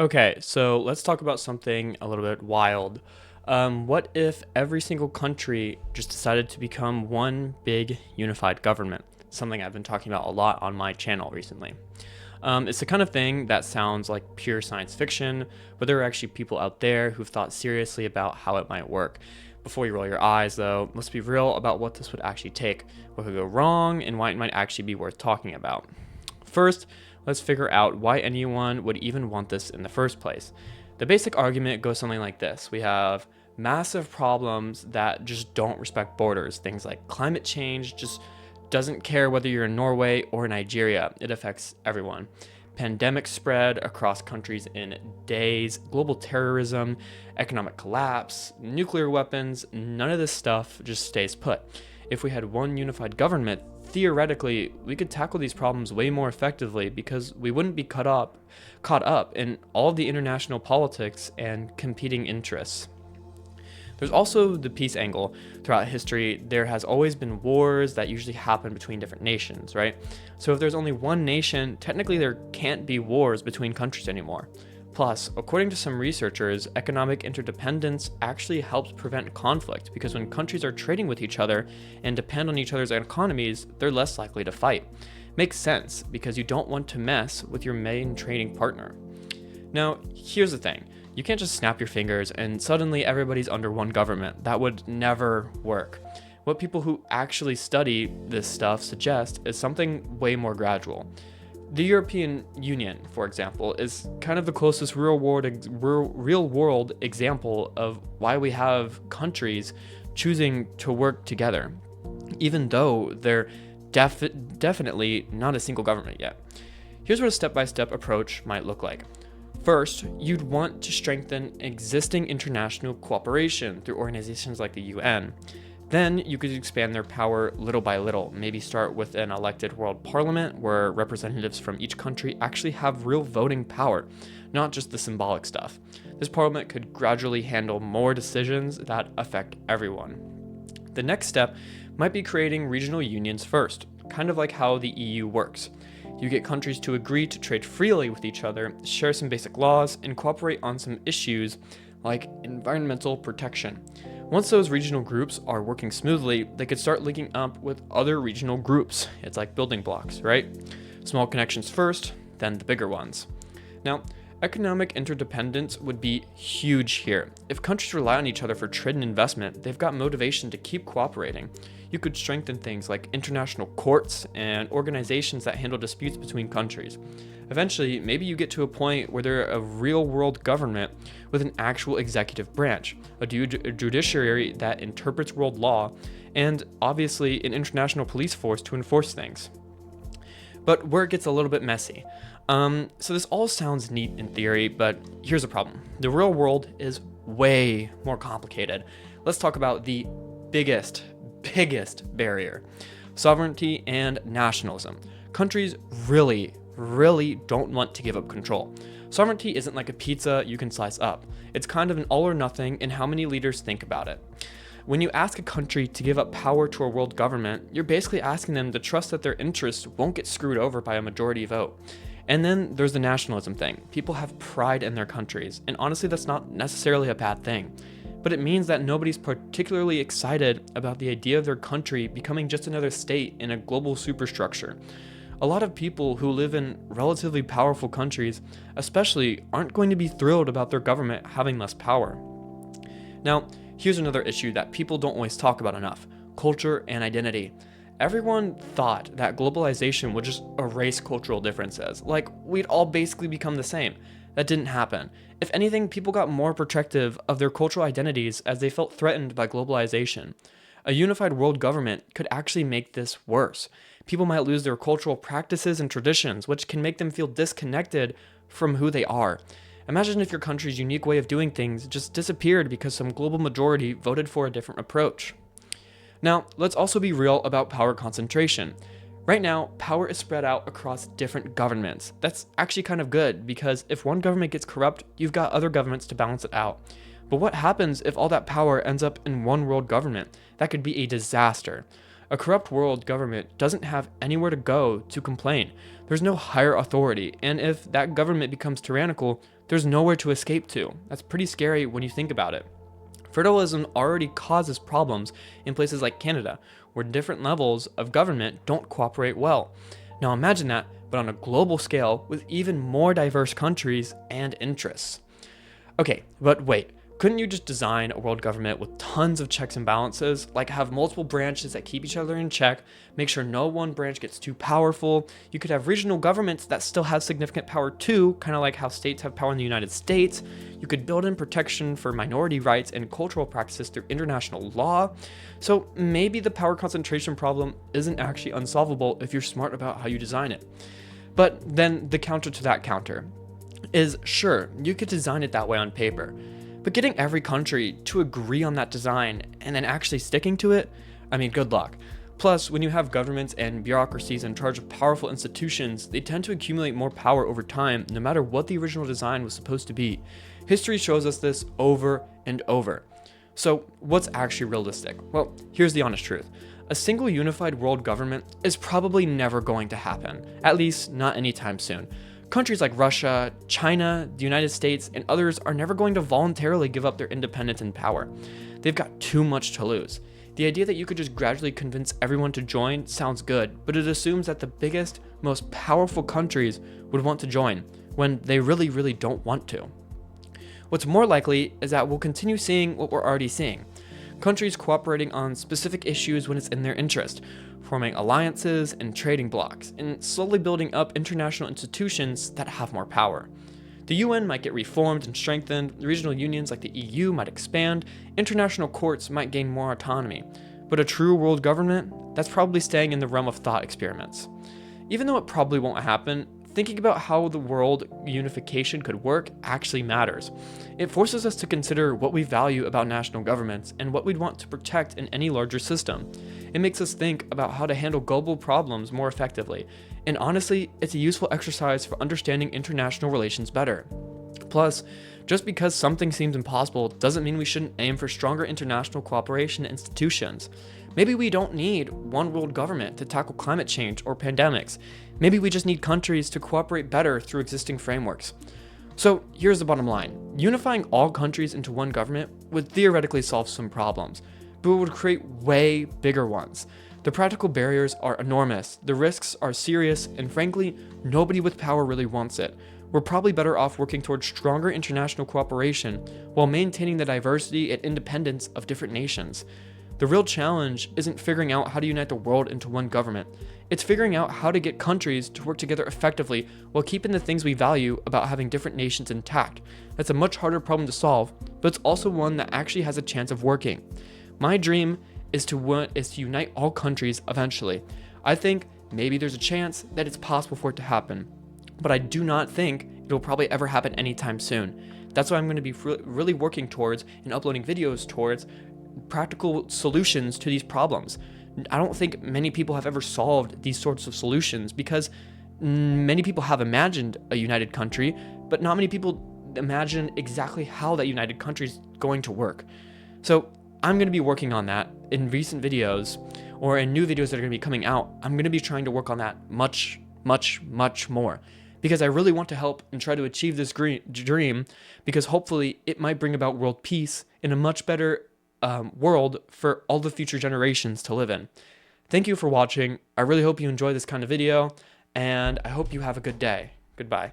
Okay, so let's talk about something a little bit wild. What if every single country just decided to become one big unified government? Something I've been talking about a lot on my channel recently. It's the kind of thing that sounds like pure science fiction, but there are actually people out there who've thought seriously about how it might work. Before you roll your eyes, though, let's be real about what this would actually take, what could go wrong, and why it might actually be worth talking about. First, let's figure out why anyone would even want this in the first place. The basic argument goes something like this. We have massive problems that just don't respect borders. Things like climate change just doesn't care whether you're in Norway or Nigeria. It affects everyone. Pandemic spread across countries in days, global terrorism, economic collapse, nuclear weapons, none of this stuff just stays put. If we had one unified government, theoretically, we could tackle these problems way more effectively because we wouldn't be caught up in all of the international politics and competing interests. There's also the peace angle. Throughout history, there has always been wars that usually happen between different nations, right? So if there's only one nation, technically there can't be wars between countries anymore. Plus, according to some researchers, economic interdependence actually helps prevent conflict because when countries are trading with each other and depend on each other's economies, they're less likely to fight. Makes sense because you don't want to mess with your main trading partner. Now, here's the thing. You can't just snap your fingers and suddenly everybody's under one government. That would never work. What people who actually study this stuff suggest is something way more gradual. The European Union, for example, is kind of the closest real world example of why we have countries choosing to work together, even though they're definitely not a single government yet. Here's what a step-by-step approach might look like. First, you'd want to strengthen existing international cooperation through organizations like the UN. Then you could expand their power little by little. Maybe start with an elected world parliament where representatives from each country actually have real voting power, not just the symbolic stuff. This parliament could gradually handle more decisions that affect everyone. The next step might be creating regional unions first, kind of like how the EU works. You get countries to agree to trade freely with each other, share some basic laws, and cooperate on some issues like environmental protection. Once those regional groups are working smoothly, they could start linking up with other regional groups. It's like building blocks, right? Small connections first, then the bigger ones. Now, economic interdependence would be huge here. If countries rely on each other for trade and investment, they've got motivation to keep cooperating. You could strengthen things like international courts and organizations that handle disputes between countries. Eventually, maybe you get to a point where they're a real world government with an actual executive branch, a judiciary that interprets world law, and obviously an international police force to enforce things. But where it gets a little bit messy. So this all sounds neat in theory, but here's the problem. The real world is way more complicated. Let's talk about the biggest barrier: sovereignty and nationalism. Countries really don't want to give up control. Sovereignty isn't like a pizza you can slice up. It's kind of an all or nothing in how many leaders think about it. When you ask a country to give up power to a world government, you're basically asking them to trust that their interests won't get screwed over by a majority vote. And then there's the nationalism thing. People have pride in their countries, and honestly, that's not necessarily a bad thing. But it means that nobody's particularly excited about the idea of their country becoming just another state in a global superstructure. A lot of people who live in relatively powerful countries, especially, aren't going to be thrilled about their government having less power. Now, here's another issue that people don't always talk about enough: culture and identity. Everyone thought that globalization would just erase cultural differences, like we'd all basically become the same. That didn't happen. If anything, people got more protective of their cultural identities as they felt threatened by globalization. A unified world government could actually make this worse. People might lose their cultural practices and traditions, which can make them feel disconnected from who they are. Imagine if your country's unique way of doing things just disappeared because some global majority voted for a different approach. Now, let's also be real about power concentration. Right now, power is spread out across different governments. That's actually kind of good because if one government gets corrupt, you've got other governments to balance it out. But what happens if all that power ends up in one world government? That could be a disaster. A corrupt world government doesn't have anywhere to go to complain. There's no higher authority, and if that government becomes tyrannical, there's nowhere to escape to. That's pretty scary when you think about it. Federalism already causes problems in places like Canada, where different levels of government don't cooperate well. Now imagine that, but on a global scale with even more diverse countries and interests. Okay, but wait, couldn't you just design a world government with tons of checks and balances, like have multiple branches that keep each other in check, make sure no one branch gets too powerful? You could have regional governments that still have significant power too, kind of like how states have power in the United States. You could build in protection for minority rights and cultural practices through international law. So maybe the power concentration problem isn't actually unsolvable if you're smart about how you design it. But then the counter to that counter is, sure, you could design it that way on paper, but getting every country to agree on that design and then actually sticking to it, I mean, good luck. Plus, when you have governments and bureaucracies in charge of powerful institutions, they tend to accumulate more power over time, no matter what the original design was supposed to be. History shows us this over and over. So, what's actually realistic? Well, here's the honest truth. A single unified world government is probably never going to happen, at least not anytime soon. Countries like Russia, China, the United States, and others are never going to voluntarily give up their independence and power. They've got too much to lose. The idea that you could just gradually convince everyone to join sounds good, but it assumes that the biggest, most powerful countries would want to join, when they really don't want to. What's more likely is that we'll continue seeing what we're already seeing. Countries cooperating on specific issues when it's in their interest, forming alliances and trading blocs, and slowly building up international institutions that have more power. The UN might get reformed and strengthened, regional unions like the EU might expand, international courts might gain more autonomy, but a true world government, that's probably staying in the realm of thought experiments. Even though it probably won't happen, thinking about how the world unification could work actually matters. It forces us to consider what we value about national governments and what we'd want to protect in any larger system. It makes us think about how to handle global problems more effectively. And honestly, it's a useful exercise for understanding international relations better. Plus, just because something seems impossible doesn't mean we shouldn't aim for stronger international cooperation institutions. Maybe we don't need one world government to tackle climate change or pandemics. Maybe we just need countries to cooperate better through existing frameworks. So here's the bottom line. Unifying all countries into one government would theoretically solve some problems, but it would create way bigger ones. The practical barriers are enormous, the risks are serious, and frankly, nobody with power really wants it. We're probably better off working towards stronger international cooperation while maintaining the diversity and independence of different nations. The real challenge isn't figuring out how to unite the world into one government. It's figuring out how to get countries to work together effectively while keeping the things we value about having different nations intact. That's a much harder problem to solve, but it's also one that actually has a chance of working. My dream is to unite all countries eventually. I think maybe there's a chance that it's possible for it to happen, but I do not think it'll probably ever happen anytime soon. That's why I'm going to be really working towards and uploading videos towards practical solutions to these problems. I don't think many people have ever solved these sorts of solutions because many people have imagined a united country, but not many people imagine exactly how that united country is going to work. So I'm going to be working on that in recent videos or in new videos that are going to be coming out. I'm going to be trying to work on that much more because I really want to help and try to achieve this dream because hopefully it might bring about world peace in a much better world for all the future generations to live in. Thank you for watching. I really hope you enjoy this kind of video, and I hope you have a good day. Goodbye.